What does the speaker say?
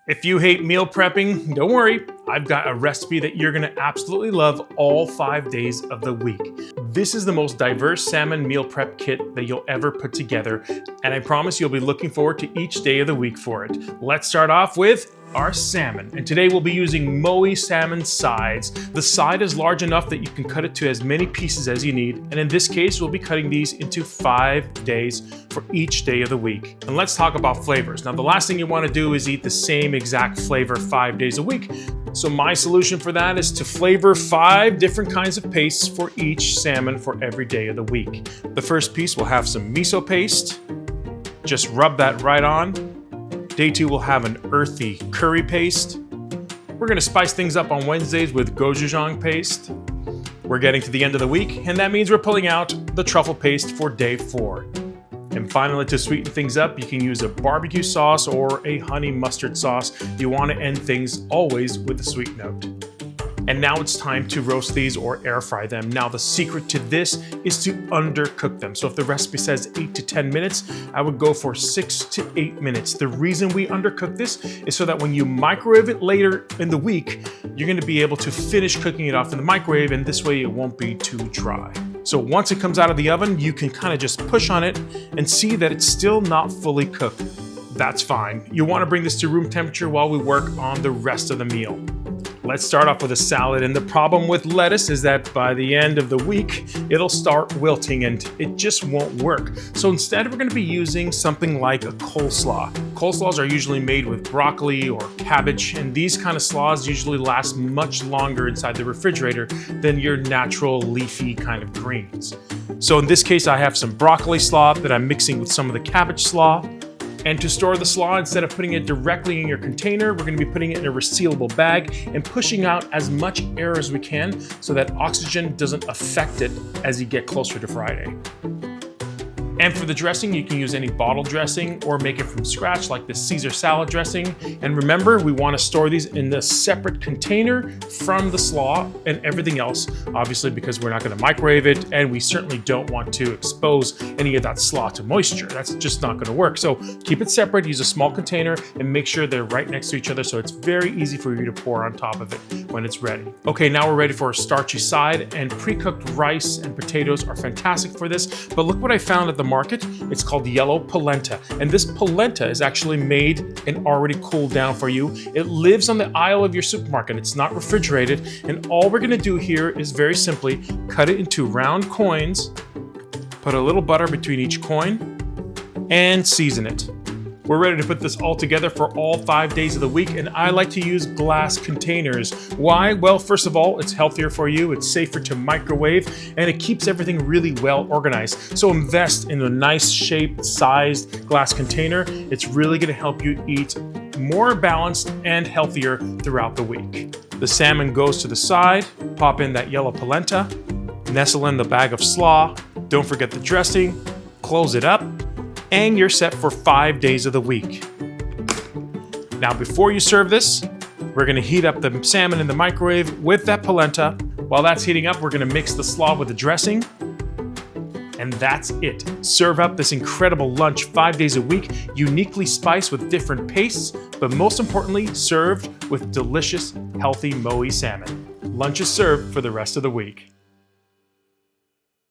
If you hate meal prepping, don't worry. I've got a recipe that you're gonna absolutely love all 5 days of the week. This is the most diverse salmon meal prep kit that you'll ever put together, and I promise you'll be looking forward to each day of the week for it. Let's start off with our salmon, and today we'll be using MOWI Salmon sides. The side is large enough that you can cut it to as many pieces as you need, and in this case we'll be cutting these into 5 days for each day of the week. And let's talk about flavors. Now the last thing you want to do is eat the same exact flavor 5 days a week. So my solution for that is to flavor 5 different kinds of pastes for each salmon for every day of the week. The first piece will have some miso paste. Just rub that right on. Day 2 will have an earthy curry paste. We're gonna spice things up on Wednesdays with gochujang paste. We're getting to the end of the week, and that means we're pulling out the truffle paste for day 4. And finally, to sweeten things up, you can use a barbecue sauce or a honey mustard sauce. You want to end things always with a sweet note. And now it's time to roast these or air fry them. Now the secret to this is to undercook them. So if the recipe says 8 to 10 minutes, I would go for 6 to 8 minutes. The reason we undercook this is so that when you microwave it later in the week, you're gonna be able to finish cooking it off in the microwave, and this way it won't be too dry. So once it comes out of the oven, you can kind of just push on it and see that it's still not fully cooked. That's fine. You want to bring this to room temperature while we work on the rest of the meal. Let's start off with a salad, and the problem with lettuce is that by the end of the week, it'll start wilting and it just won't work. So instead, we're gonna be using something like a coleslaw. Coleslaws are usually made with broccoli or cabbage, and these kind of slaws usually last much longer inside the refrigerator than your natural leafy kind of greens. So in this case, I have some broccoli slaw that I'm mixing with some of the cabbage slaw. And to store the slaw, instead of putting it directly in your container, we're gonna be putting it in a resealable bag and pushing out as much air as we can so that oxygen doesn't affect it as you get closer to Friday. And for the dressing, you can use any bottle dressing or make it from scratch like this Caesar salad dressing. And remember, we want to store these in a separate container from the slaw and everything else, obviously because we're not going to microwave it, and we certainly don't want to expose any of that slaw to moisture. That's just not going to work. So keep it separate, use a small container, and make sure they're right next to each other so it's very easy for you to pour on top of it when it's ready. Okay, now we're ready for a starchy side, and pre-cooked rice and potatoes are fantastic for this, but look what I found at the market. It's called yellow polenta, and this polenta is actually made and already cooled down for you. It lives on the aisle of your supermarket. It's not refrigerated, and all we're gonna do here is very simply cut it into round coins, put a little butter between each coin, and season it. We're ready to put this all together for all 5 days of the week, and I like to use glass containers. Why? Well, first of all, it's healthier for you, it's safer to microwave, and it keeps everything really well organized. So invest in a nice shaped, sized glass container. It's really gonna help you eat more balanced and healthier throughout the week. The salmon goes to the side, pop in that yellow polenta, nestle in the bag of slaw, don't forget the dressing, close it up, and you're set for 5 days of the week. Now, before you serve this, we're gonna heat up the salmon in the microwave with that polenta. While that's heating up, we're gonna mix the slaw with the dressing, and that's it. Serve up this incredible lunch 5 days a week, uniquely spiced with different pastes, but most importantly, served with delicious, healthy MOWI salmon. Lunch is served for the rest of the week.